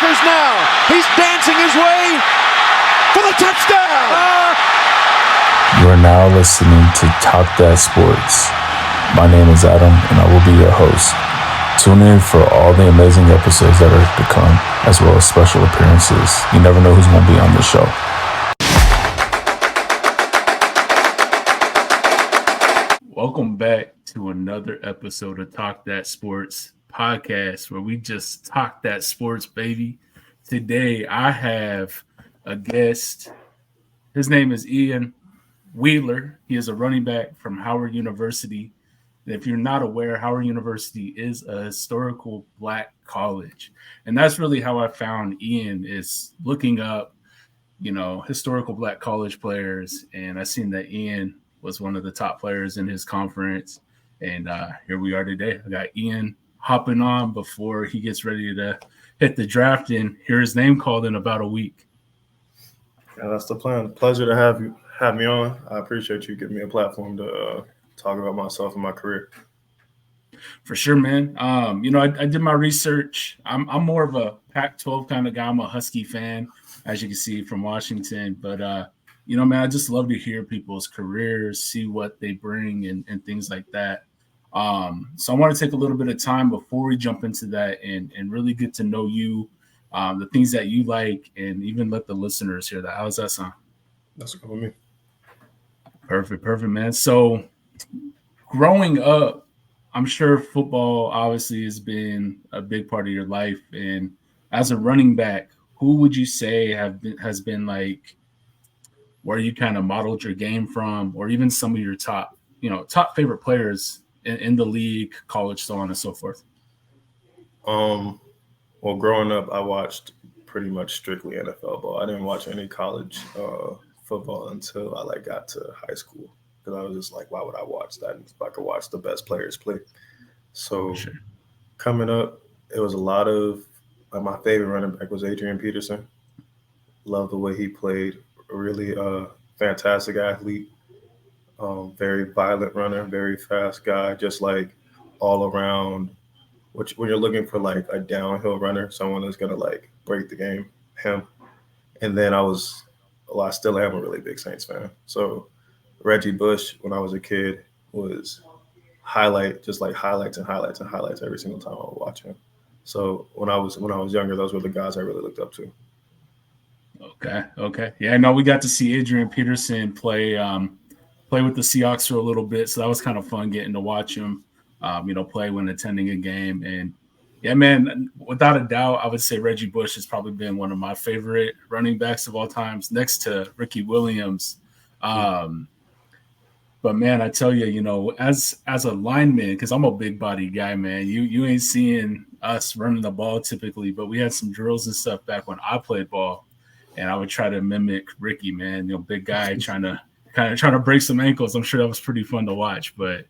markers now. He's dancing his way for the touchdown. You are now listening to Talk That Sports. My name is Adam, and I will be your host. Tune in for all the amazing episodes that are to come, as well as special appearances. You never know who's going to be on the show. Welcome back to another episode of Talk That Sports podcast, where we just talk that sports, baby. Today, I have a guest. His name is Ian Wheeler. He is a running back from Howard University. And if you're not aware, Howard University is a historical Black college. And that's really how I found Ian, is looking up, historical Black college players. And I seen that Ian was one of the top players in his conference. And here we are today. I got Ian hopping on before he gets ready to hit the draft and hear his name called in about a week. Yeah, that's the plan. Pleasure to have me on. I appreciate you giving me a platform to talk about myself and my career. For sure, man. I did my research. I'm more of a Pac-12 kind of guy. I'm a Husky fan, as you can see from Washington. But man, I just love to hear people's careers, see what they bring and things like that. So I want to take a little bit of time before we jump into that and really get to know you, the things that you like, and even let the listeners hear that. How's that sound? That's good with me. Perfect, man. So growing up, I'm sure football obviously has been a big part of your life. And as a running back, who would you say has been like where you kind of modeled your game from, or even some of your top favorite players in the league, college, so on and so forth? Well, growing up, I watched pretty much strictly NFL ball. I didn't watch any college football until I got to high school, because I was just like, why would I watch that if I could watch the best players play? So Sure. Coming up, it was a lot of my favorite running back was Adrian Peterson. Love the way he played. Really fantastic athlete. Very violent runner, very fast guy, just like all around. When you're looking for a downhill runner, someone that's gonna break the game, him. And then I still am a really big Saints fan. So Reggie Bush, when I was a kid, was highlights and highlights every single time I would watch him. So when I was younger, those were the guys I really looked up to. Okay. Yeah, no, we got to see Adrian Peterson play with the Seahawks for a little bit, so that was kind of fun getting to watch him, play when attending a game. And yeah, man, without a doubt, I would say Reggie Bush has probably been one of my favorite running backs of all times, next to Ricky Williams. But man, I tell you, as a lineman, because I'm a big body guy, man, you ain't seeing us running the ball typically, but we had some drills and stuff back when I played ball, and I would try to mimic Ricky, man, big guy trying to break some ankles. I'm sure that was pretty fun to watch. But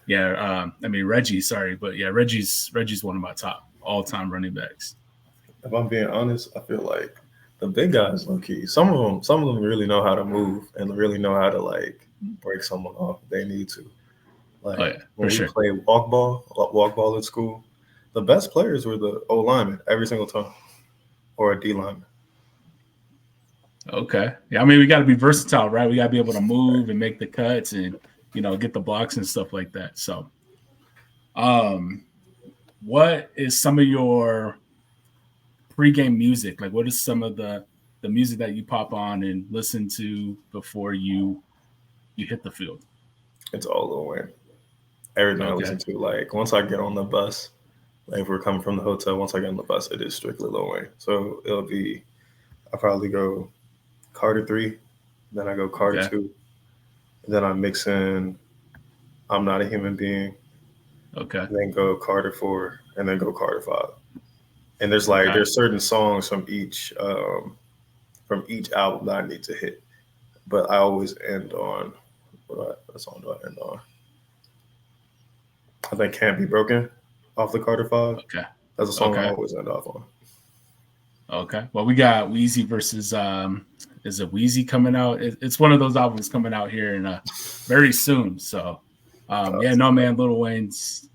yeah, Reggie, sorry, but yeah, Reggie's one of my top all-time running backs. If I'm being honest, I feel like the big guys, low key, some of them really know how to move and really know how to break someone off if they need to. When we played walk ball at school, the best players were the O linemen every single time, or a D lineman. Okay. Yeah, we got to be versatile, right? We got to be able to move and make the cuts and, get the blocks and stuff like that. So, what is some of your pregame music? What is some of the music that you pop on and listen to before you hit the field? It's all Lil Wayne. Everything I listen to, once I get on the bus, if we're coming from the hotel, once I get on the bus, it is strictly Lil Wayne. So I'll probably go Carter 3, then I go Carter 2, then I mix in I'm Not a Human Being, then go Carter 4, and then go Carter 5. And there's there's certain songs from each album that I need to hit, but I always end on what song do I end on? I think Can't Be Broken off the Carter 5. Okay, that's a song I always end off on. Okay, well, we got Weezy versus is it Weezy coming out? It's one of those albums coming out here in very soon. So man, Lil Wayne's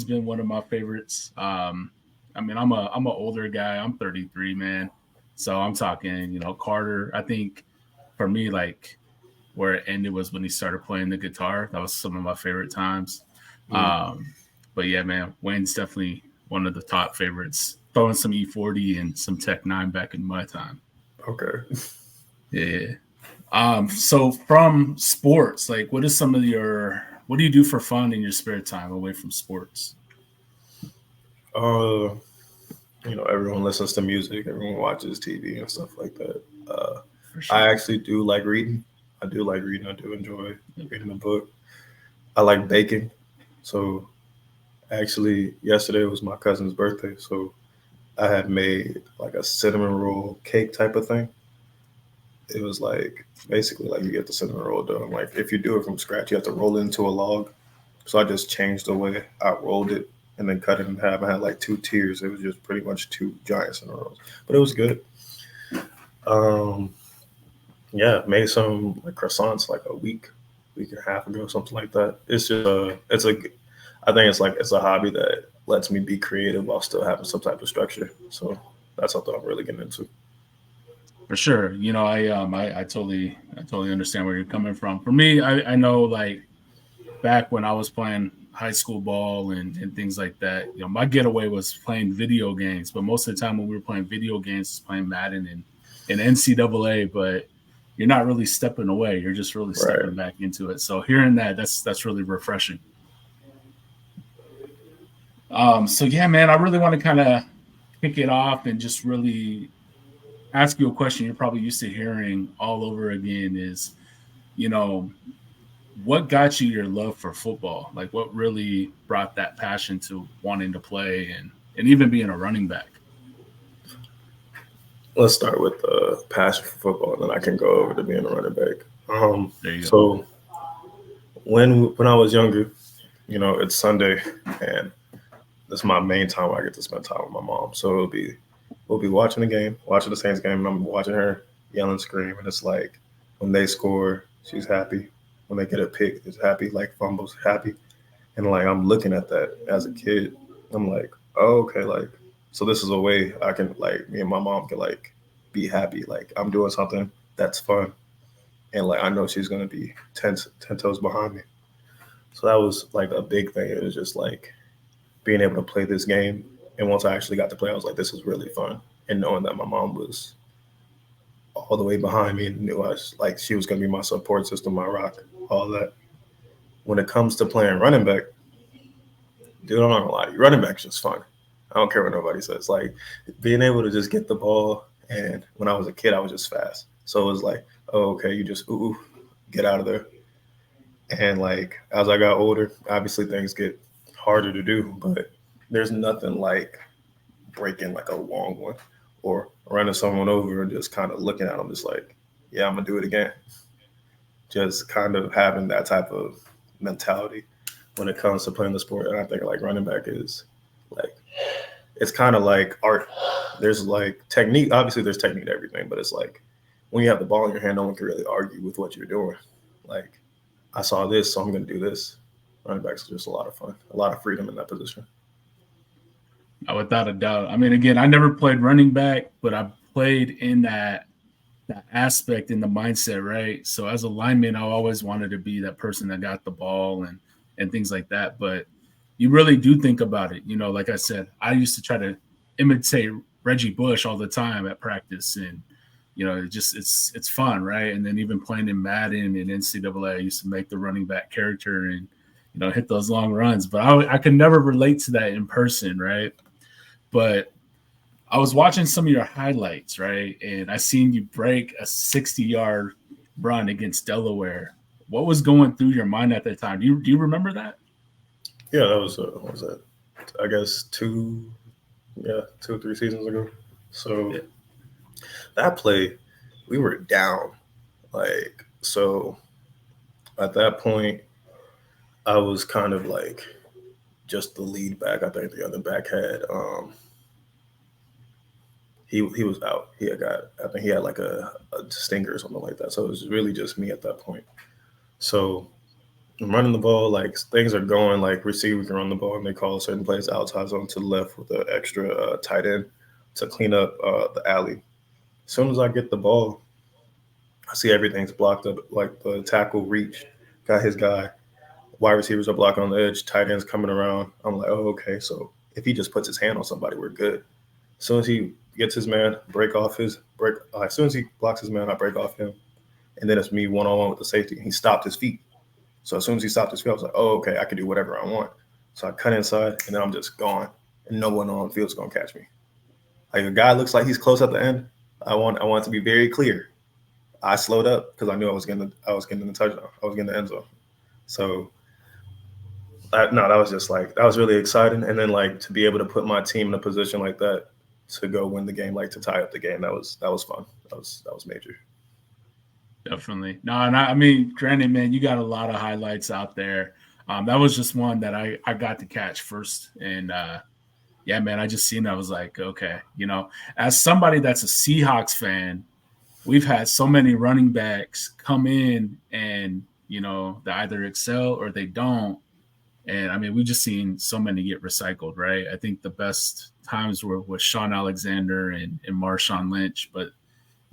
been one of my favorites. I mean, I'm an older guy. I'm 33, man. So I'm talking, Carter. I think for me, like where it ended was when he started playing the guitar. That was some of my favorite times. But yeah, man, Wayne's definitely one of the top favorites. Throwing some E40 and some Tech 9 back in my time. Okay. Yeah. So from sports, like what do you do for fun in your spare time away from sports? Everyone listens to music, everyone watches TV and stuff like that. For sure. I actually do like reading. I do like reading. I do enjoy reading a book. I like baking. So actually, yesterday was my cousin's birthday. So I had made like a cinnamon roll cake type of thing. It was like basically like you get the cinnamon roll done. Like if you do it from scratch, you have to roll it into a log. So I just changed the way I rolled it and then cut it in half. I had like 2 tiers. It was just pretty much 2 giant cinnamon rolls, but it was good. Yeah, made some like croissants like a week and a half ago, something like that. It's just I think it's a hobby that lets me be creative while still having some type of structure. So that's something I'm really getting into. For sure. I totally understand where you're coming from. For me, I know like back when I was playing high school ball and things like that, my getaway was playing video games. But most of the time when we were playing video games, it's playing Madden and NCAA, but you're not really stepping away. You're just really stepping Right. back into it. So hearing that's really refreshing. So yeah, man, I really want to kind of kick it off and just really ask you a question you're probably used to hearing all over again is, you know, what got you your love for football? Like what really brought that passion to wanting to play and even being a running back? Let's start with the passion for football, and then I can go over to being a running back. There you go. So when I was younger, it's Sunday, and this is my main time where I get to spend time with my mom. So we'll be watching the game, watching the Saints game, and I'm watching her yell and scream. And it's like when they score, she's happy. When they get a pick, it's happy. Like fumbles, happy. And like I'm looking at that as a kid. I'm like, oh, okay, like so this is a way I can like me and my mom can like be happy. Like I'm doing something that's fun. And like I know she's gonna be ten toes behind me. So that was like a big thing. It was just like being able to play this game. And once I actually got to play, I was like, this is really fun. And knowing that my mom was all the way behind me and knew I was like she was gonna be my support system, my rock, all that. When it comes to playing running back, dude, I'm not gonna lie to you, running back's just fun. I don't care what nobody says. Like being able to just get the ball, and when I was a kid, I was just fast. So it was like, oh, okay, you just get out of there. And like as I got older, obviously things get harder to do, but there's nothing like breaking like a long one or running someone over and just kind of looking at them, just like, yeah, I'm gonna do it again. Just kind of having that type of mentality when it comes to playing the sport. And I think like running back is like it's kind of like art. There's like technique. Obviously, there's technique to everything, but it's like when you have the ball in your hand, no one can really argue with what you're doing. Like I saw this, so I'm going to do this. Running backs are just a lot of fun, a lot of freedom in that position. Without a doubt. I mean, again, I never played running back, but I played in that aspect in the mindset, right? So as a lineman, I always wanted to be that person that got the ball and things like that. But you really do think about it. Like I said, I used to try to imitate Reggie Bush all the time at practice, and it's fun, right? And then even playing in Madden and NCAA, I used to make the running back character and hit those long runs. But I could never relate to that in person, right? But I was watching some of your highlights, right? And I seen you break a 60-yard run against Delaware. What was going through your mind at that time? Do you remember that? Yeah, that was what was that? I guess 2 or 3 seasons ago. So that play, we were down. Like so, at that point, I was kind of like just the lead back. I think the other back had he was out. I think he had like a stinger or something like that. So it was really just me at that point. So running the ball, like things are going, like receiver can run the ball and they call certain plays outside zone to the left with the extra tight end to clean up the alley. As soon as I get the ball, I see everything's blocked up, like the tackle reach, got his guy, wide receivers are blocking on the edge, tight ends coming around. I'm like, oh, okay, so if he just puts his hand on somebody, we're good. As soon as he gets his man, as soon as he blocks his man, I break off him. And then it's me one-on-one with the safety. He stopped his feet. So as soon as he stopped his feet, I was like, oh, okay, I can do whatever I want. So I cut inside, and then I'm just gone. And no one on the field's going to catch me. Like, a guy looks like he's close at the end. I want it to be very clear. I slowed up because I knew I was getting the touchdown. I was getting the end zone. So, that was really exciting. And then, like, to be able to put my team in a position like that to go win the game, like to tie up the game, that was fun. That was major. Definitely. No, and I mean, granted, man, you got a lot of highlights out there. That was just one that I got to catch first. And yeah, man, I just seen that. I was like, okay, as somebody that's a Seahawks fan, we've had so many running backs come in and, they either excel or they don't. And I mean, we just seen so many get recycled, right? I think the best times were with Sean Alexander and Marshawn Lynch, but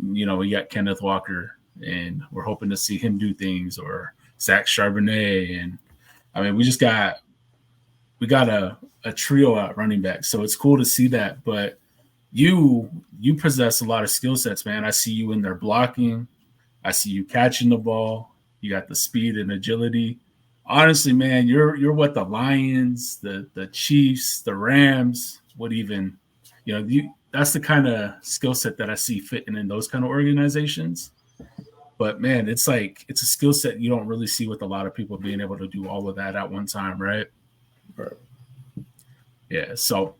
we got Kenneth Walker, and we're hoping to see him do things, or Zach Charbonnet. And I mean, we got a trio at running back. So it's cool to see that. But you possess a lot of skill sets, man. I see you in there blocking. I see you catching the ball. You got the speed and agility. Honestly, man, you're what the Lions, the Chiefs, the Rams would even, that's the kind of skill set that I see fitting in those kind of organizations. But man, it's a skill set you don't really see with a lot of people being able to do all of that at one time, right? Right. Yeah. So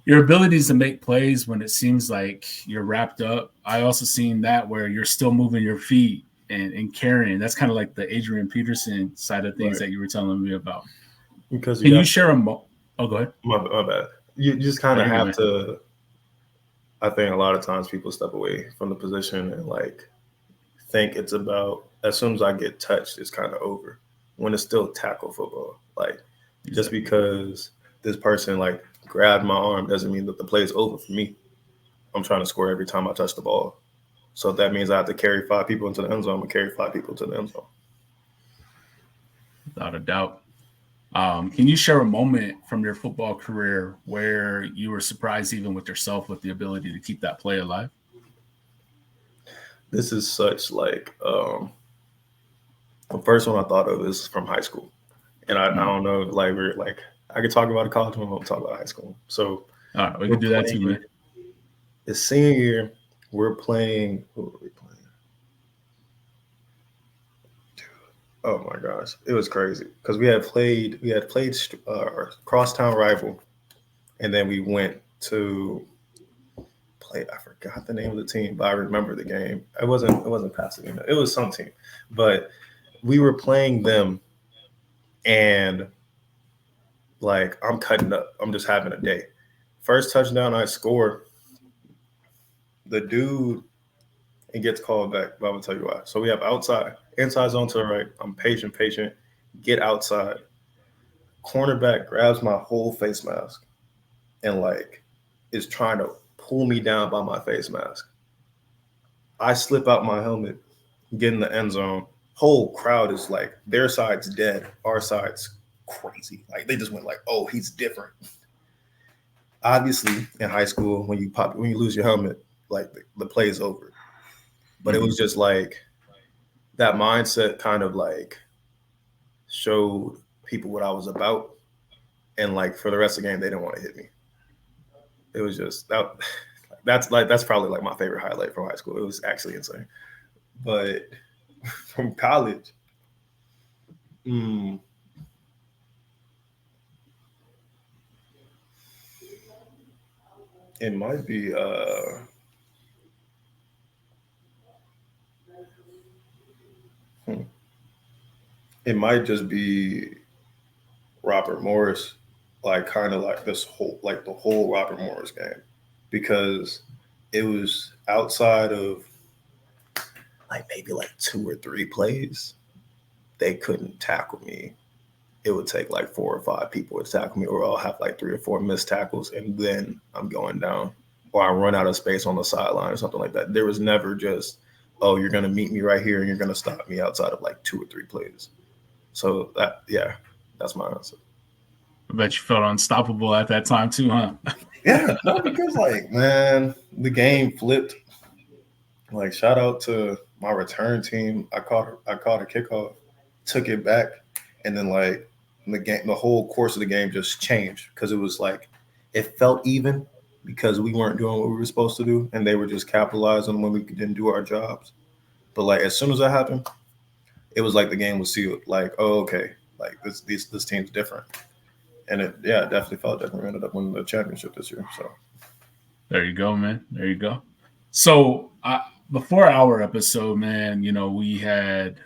your abilities to make plays when it seems like you're wrapped up. I also seen that where you're still moving your feet and carrying. That's kind of like the Adrian Peterson side of things that you were telling me about. Because Can you share go ahead. My bad. You just kind of have to. I think a lot of times people step away from the position and like think it's about, as soon as I get touched, it's kind of over. When it's still tackle football, like just because this person like grabbed my arm doesn't mean that the play is over for me. I'm trying to score every time I touch the ball. So that means I have to carry 5 people into the end zone. I'm going to carry 5 people to the end zone. Without a doubt. Can you share a moment from your football career where you were surprised even with yourself with the ability to keep that play alive? This is such like the first one I thought of is from high school. And I don't know, like we're like I could talk about a college one, but we'll talk about high school. So we can do that too, man. The senior year, we're playing. Who are we playing? Dude, oh my gosh, it was crazy because we had played our crosstown rival, and then we went to play. I forgot the name of the team, but I remember the game. It wasn't Pasadena. It was some team, but we were playing them, and like I'm cutting up. I'm just having a day. First touchdown I score. The dude, it gets called back, but I'm going to tell you why. So we have inside zone to the right. I'm patient, get outside. Cornerback grabs my whole face mask and like is trying to pull me down by my face mask. I slip out my helmet, get in the end zone. Whole crowd is like, their side's dead. Our side's crazy. Like they just went like, oh, he's different. Obviously, in high school, when you lose your helmet, like the play is over. But it was just like that mindset kind of like showed people what I was about. And like for the rest of the game, they didn't want to hit me. It was just that's probably like my favorite highlight from high school. It was actually insane. But from college, it might be it might just be Robert Morris, like kind of like this whole like the whole Robert Morris game, because it was outside of like maybe like 2 or 3 plays. they couldn't tackle me. It would take like 4 or 5 people to tackle me, or I'll have like 3 or 4 missed tackles, and then I'm going down, or I run out of space on the sideline or something like that. There was never just, oh, you're going to meet me right here and you're going to stop me outside of like 2 or 3 plays. So that's my answer. I bet you felt unstoppable at that time too, huh? Yeah, no, because like, man, the game flipped. Like, shout out to my return team. I caught a kickoff, took it back, and then like the whole course of the game just changed because it was like it felt even because we weren't doing what we were supposed to do, and they were just capitalizing when we didn't do our jobs. But like as soon as that happened, it was like the game was sealed. Like, oh, okay, like this team's different, and it definitely felt different. We ended up winning the championship this year. So there you go, man. There you go. So before our episode, man, we had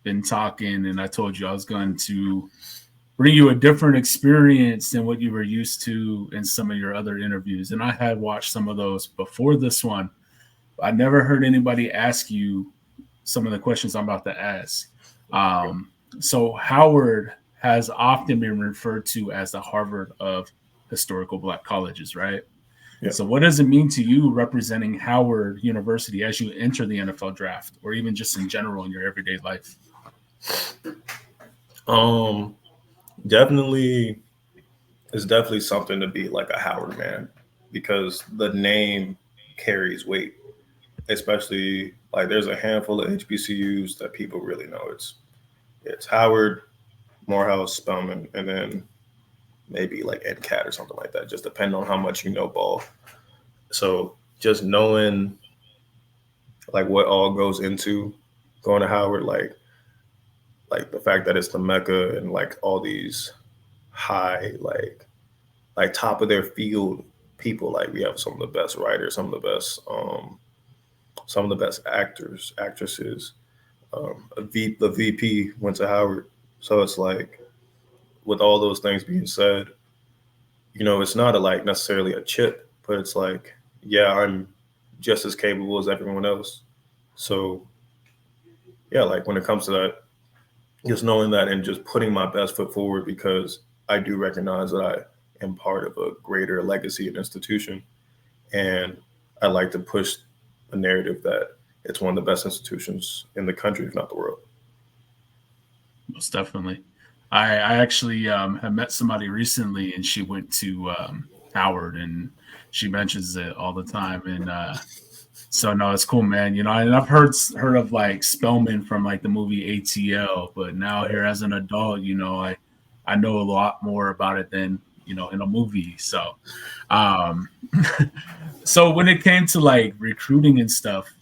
been talking, and I told you I was going to bring you a different experience than what you were used to in some of your other interviews. And I had watched some of those before this one. I never heard anybody ask you some of the questions I'm about to ask. So Howard has often been referred to as the Harvard of historical Black colleges, right? Yeah. So what does it mean to you representing Howard University as you enter the NFL draft, or even just in general in your everyday life? It's definitely something to be like a Howard man, because the name carries weight, especially like there's a handful of HBCUs that people really know. It's Howard, Morehouse, Spelman, and then maybe like EdCat or something like that, just depending on how much you know ball. So just knowing like what all goes into going to Howard, like the fact that it's the Mecca and like all these high, like top of their field people. Like we have some of the best writers, some of the best actors, actresses. The VP went to Howard. So it's like, with all those things being said, it's not like necessarily a chip, but it's like, yeah, I'm just as capable as everyone else. So yeah, like when it comes to that, just knowing that and just putting my best foot forward, because I do recognize that I am part of a greater legacy and institution. And I like to push a narrative that it's one of the best institutions in the country, if not the world. Most definitely. I actually have met somebody recently, and she went to Howard, and she mentions it all the time. And so no, it's cool, man. And I've heard of like Spellman from like the movie ATL, but now here as an adult, I know a lot more about it than in a movie. So, so when it came to like recruiting and stuff,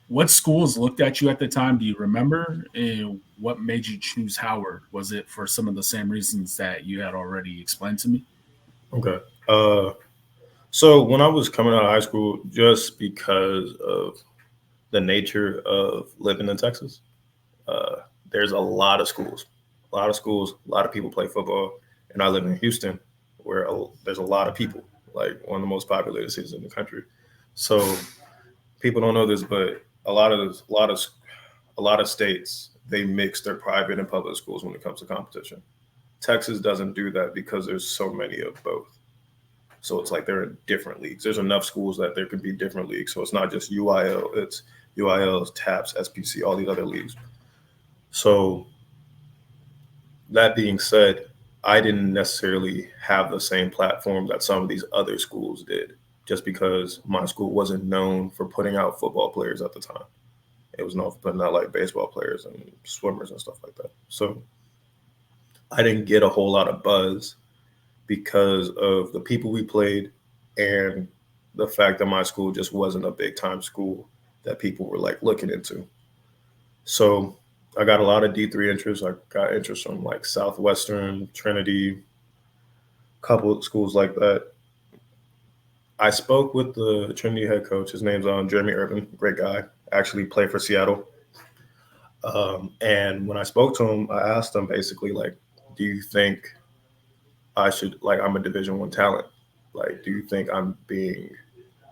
what schools looked at you at the time? Do you remember? And what made you choose Howard? Was it for some of the same reasons that you had already explained to me? Okay. So when I was coming out of high school, just because of the nature of living in Texas, there's a lot of schools, a lot of people play football. And I live in Houston, where there's a lot of people, like one of the most populated cities in the country. So people don't know this, but a lot of states, they mix their private and public schools when it comes to competition. Texas doesn't do that because there's so many of both. So it's like they're in different leagues. There's enough schools that there could be different leagues. So it's not just UIL, it's UILs, TAPS, SPC, all these other leagues. So that being said, I didn't necessarily have the same platform that some of these other schools did, just because my school wasn't known for putting out football players at the time. It was known for putting out like baseball players and swimmers and stuff like that. So I didn't get a whole lot of buzz because of the people we played and the fact that my school just wasn't a big time school that people were like looking into. So I got a lot of D3 interest. I got interest from like Southwestern, Trinity, a couple of schools like that. I spoke with the Trinity head coach. His name's Jeremy Urban, great guy. Actually played for Seattle. And when I spoke to him, I asked him basically like, do you think I should, like, I'm a Division I talent. Like, do you think I'm being,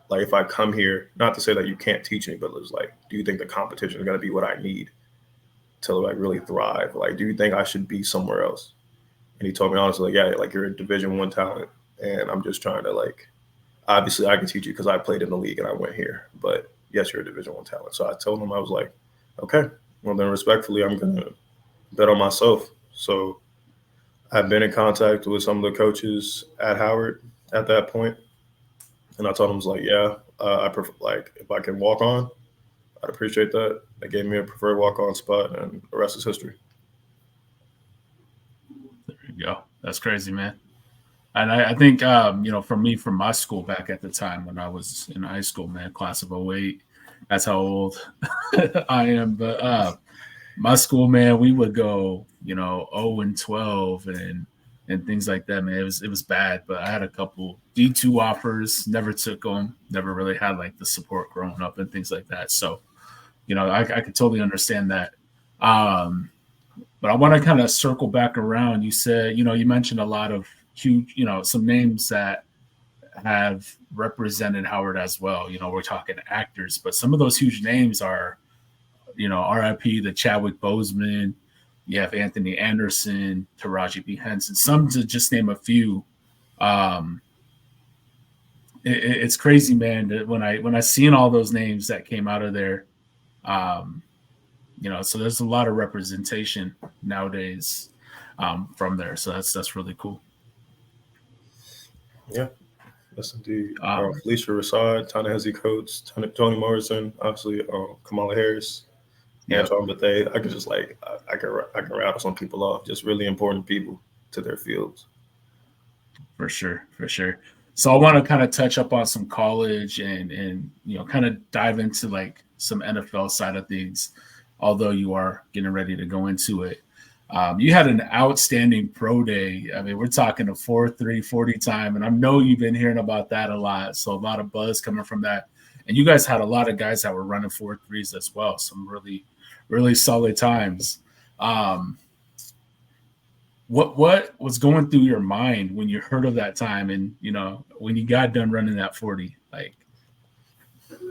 like, if I come here, not to say that you can't teach me, but it's like, do you think the competition is going to be what I need? to like really thrive? Like, do you think I should be somewhere else? And he told me honestly, like, yeah, like you're a Division I talent, and I'm just trying to like, obviously I can teach you because I played in the league and I went here, but yes, you're a Division I talent. So I told him, I was like, okay, well then respectfully, I'm gonna bet on myself. So I've been in contact with some of the coaches at Howard at that point, and I told them, I was like, yeah, I prefer, like if I can walk on, I'd appreciate that. They gave me a preferred walk on spot, and the rest is history. There you go. That's crazy, man. And I think, for me, from my school back at the time when I was in high school, man, class of 08, that's how old I am. But my school, man, we would go, 0-12 and things like that, man. It was bad, but I had a couple D2 offers, never took them, never really had like the support growing up and things like that. So, I could totally understand that. But I want to kind of circle back around. You said, you mentioned a lot of huge, some names that have represented Howard as well. We're talking actors, but some of those huge names are, RIP, the Chadwick Boseman, you have Anthony Anderson, Taraji P. Henson, some to just name a few. It's crazy, man, that when I seen all those names that came out of there, so there's a lot of representation nowadays from there. So that's really cool. Yeah, yes indeed. Felicia Rashad, Ta-Nehisi Coates, Toni Morrison, obviously Kamala Harris, Antoine Bethea. I could just like I can rattle some people off. Just really important people to their fields. For sure. So I want to kind of touch up on some college and kind of dive into like some NFL side of things. Although you are getting ready to go into it. You had an outstanding pro day. I mean, we're talking a 4.3 40 time, and I know you've been hearing about that a lot. So a lot of buzz coming from that. And you guys had a lot of guys that were running 4.3s as well. Some really, really solid times. What was going through your mind when you heard of that time and, when you got done running that 40? Like,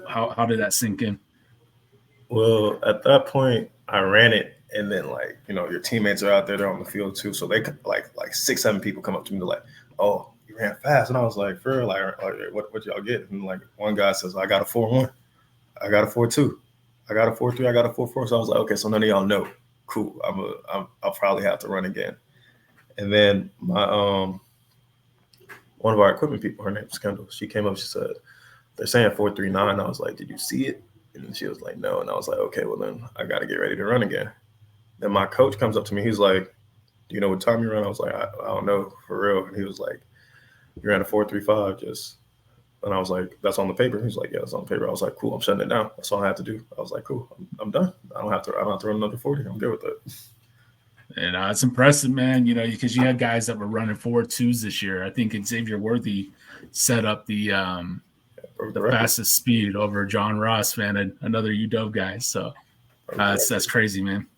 how did that sink in? Well, at that point, I ran it, and then your teammates are out there; they're on the field too. So they like 6-7 people come up to me, they're like, "Oh, you ran fast," and I was like, "For real? Like what y'all get?" And like one guy says, "I got a 4.1, I got a 4.2, I got a 4.3, I got a 4.4." So I was like, "Okay, so none of y'all know. Cool. I'll probably have to run again." And then my one of our equipment people, her name's Kendall, she came up, she said, "They're saying 4.39." I was like, "Did you see it?" And she was like, "No." And I was like, "Okay, well then I got to get ready to run again." Then my coach comes up to me. He's like, "Do you know what time you run?" I was like, I don't know, for real. And he was like, "You ran a 4.35 just." And I was like, "That's on the paper." He's like, "Yeah, it's on the paper." I was like, "Cool, I'm shutting it down. That's all I have to do." I was like, "Cool, I'm done. I don't have to run another 40. I'm good with it." And it's impressive, man, because you had guys that were running 4.2s this year. I think Xavier Worthy set up the fastest speed over John Ross, man, and another UW guy. So that's crazy, man.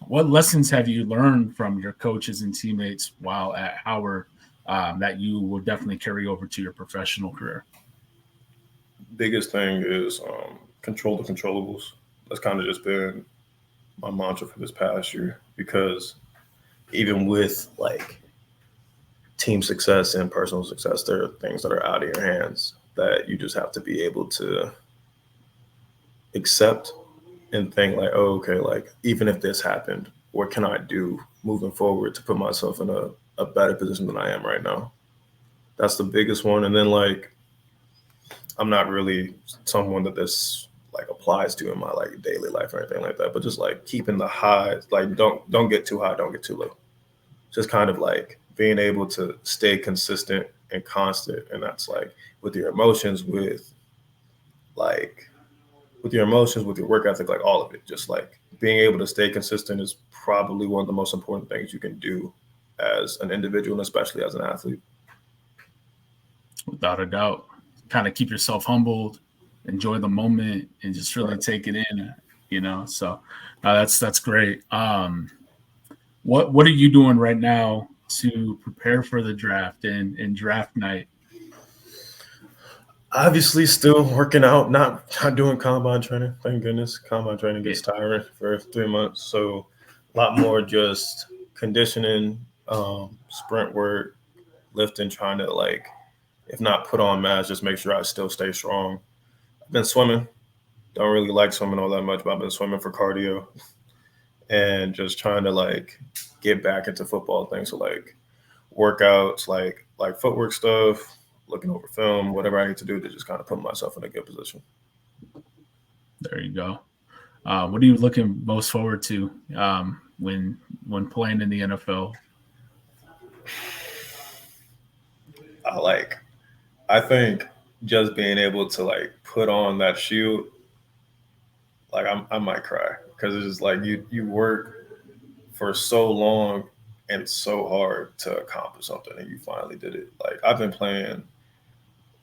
What lessons have you learned from your coaches and teammates while at Howard that you will definitely carry over to your professional career? Biggest thing is control the controllables. That's kind of just been my mantra for this past year, because even with like team success and personal success, there are things that are out of your hands that you just have to be able to accept and think like, "Oh, okay, like even if this happened, what can I do moving forward to put myself in a better position than I am right now?" That's the biggest one. And then like, I'm not really someone that this like applies to in my like daily life or anything like that, but just like keeping the highs, like don't get too high, don't get too low. Just kind of like being able to stay consistent and constant. And that's like with your emotions, with your work ethic, like all of it. Just like being able to stay consistent is probably one of the most important things you can do as an individual, and especially as an athlete. Without a doubt. Kind of keep yourself humbled, enjoy the moment, and just really take it in, So that's great. What are you doing right now to prepare for the draft and draft night? Obviously, still working out, not doing combine training. Thank goodness. Combine training gets tiring for 3 months. So a lot more just conditioning, sprint work, lifting, trying to, like, if not put on mass, just make sure I still stay strong. I've been swimming. Don't really like swimming all that much, but I've been swimming for cardio and just trying to, like, get back into football things. So, like, workouts, like footwork stuff, looking over film, whatever I need to do to just kind of put myself in a good position. There you go. What are you looking most forward to when playing in the NFL? I think just being able to, like, put on that shield, like, I might cry because it's just like you work for so long and so hard to accomplish something, and you finally did it. Like, I've been playing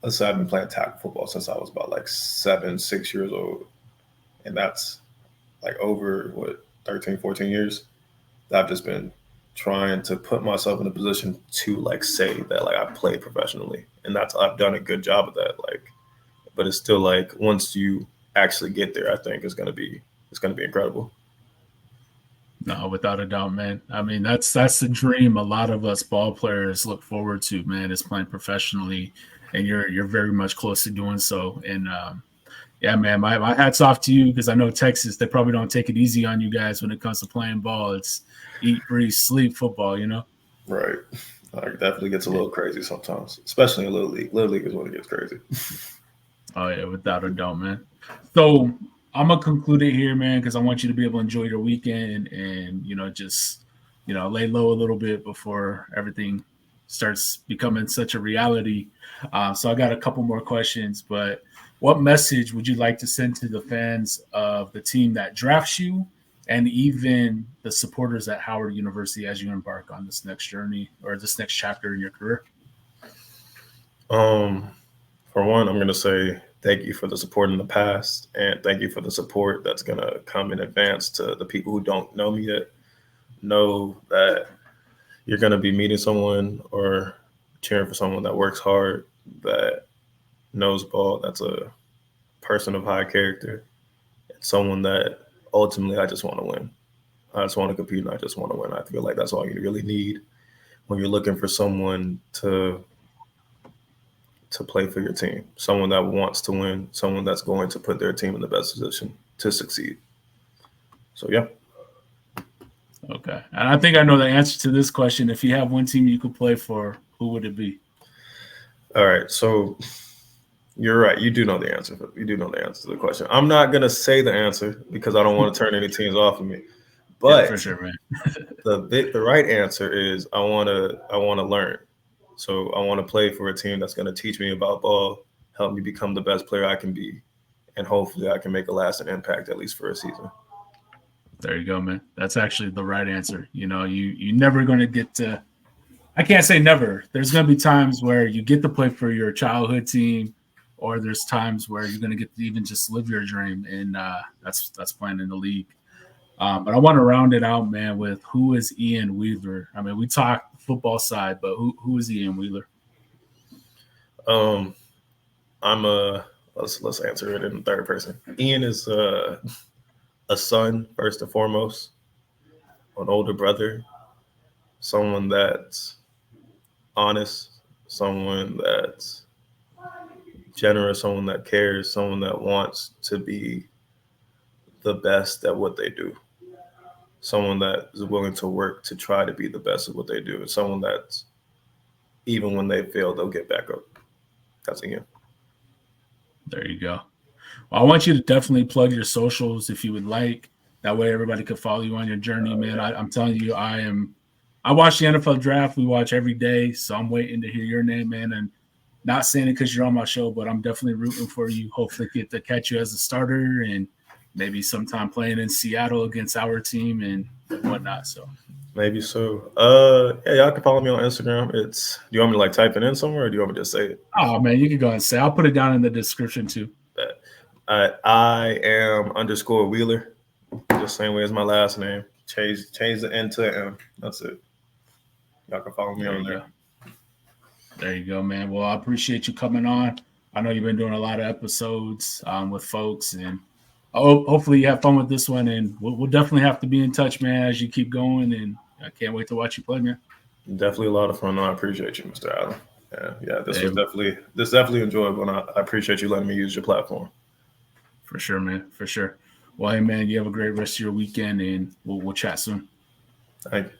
tackle football since I was about like 6 years old, and that's like over 13, 14 years. I've just been trying to put myself in a position to, like, say that, like, I played professionally, and I've done a good job of that. Like, but it's still like once you actually get there, I think it's gonna be incredible. No, without a doubt, man. I mean, that's the dream a lot of us ball players look forward to, man, is playing professionally, and you're very much close to doing so. And yeah, man, my hat's off to you, because I know Texas, they probably don't take it easy on you guys when it comes to playing ball. It's eat, breathe, sleep football, you know? Right. It definitely gets a little crazy sometimes, especially in Little League. Little League is when it gets crazy. Oh, yeah, without a doubt, man. So I'm going to conclude it here, man, because I want you to be able to enjoy your weekend and, just, lay low a little bit before everything starts becoming such a reality. So I got a couple more questions, but what message would you like to send to the fans of the team that drafts you and even the supporters at Howard University as you embark on this next journey or this next chapter in your career? For one, I'm going to say thank you for the support in the past, and thank you for the support that's going to come in advance to the people who don't know me yet. Know that you're going to be meeting someone or cheering for someone that works hard, that knows ball, that's a person of high character, and someone that ultimately I just want to win. I just want to compete, and I just want to win. I feel like that's all you really need when you're looking for someone to play for your team, someone that wants to win, someone that's going to put their team in the best position to succeed. So, yeah. Okay. And I think I know the answer to this question. If you have one team you could play for, who would it be? All right. So you're right. You do know the answer. You do know the answer to the question. I'm not going to say the answer because I don't want to turn any teams off of me. But yeah, for sure, man. the right answer is I want to learn. So I want to play for a team that's going to teach me about ball, help me become the best player I can be, and hopefully I can make a lasting impact at least for a season. There you go, man. That's actually the right answer. You're never going to get to – I can't say never. There's going to be times where you get to play for your childhood team, or there's times where you're going to get to even just live your dream, and that's playing in the league. But I want to round it out, man, with who is Ian Wheeler? I mean, we talked football side, but who is Ian Wheeler? Let's answer it in the third person. Ian is a son, first and foremost, an older brother, someone that's honest, someone that's generous, someone that cares, someone that wants to be the best at what they do, someone that is willing to work to try to be the best at what they do, and someone that's, even when they fail, they'll get back up. That's Ian. There you go. Well, I want you to definitely plug your socials if you would like. That way everybody could follow you on your journey, man. I'm telling you, I watch the NFL draft. We watch every day, so I'm waiting to hear your name, man. And not saying it because you're on my show, but I'm definitely rooting for you. Hopefully get to catch you as a starter and maybe sometime playing in Seattle against our team and whatnot. So maybe so. Yeah, y'all can follow me on Instagram. Do you want me to, like, type it in somewhere, or do you want me to just say it? Oh man, you can go ahead and say. I'll put it down in the description too. I am _Wheeler, the same way as my last name. Change the N to an M. That's it. Y'all can follow me on there. There you go, man. Well, I appreciate you coming on. I know you've been doing a lot of episodes with folks, and hopefully you have fun with this one. And we'll definitely have to be in touch, man, as you keep going. And I can't wait to watch you play, man. Definitely a lot of fun. I appreciate you, Mr. Allen. Yeah, this definitely enjoyable, and I appreciate you letting me use your platform. For sure, man. For sure. Well, hey, man, you have a great rest of your weekend, and we'll chat soon. Thank you.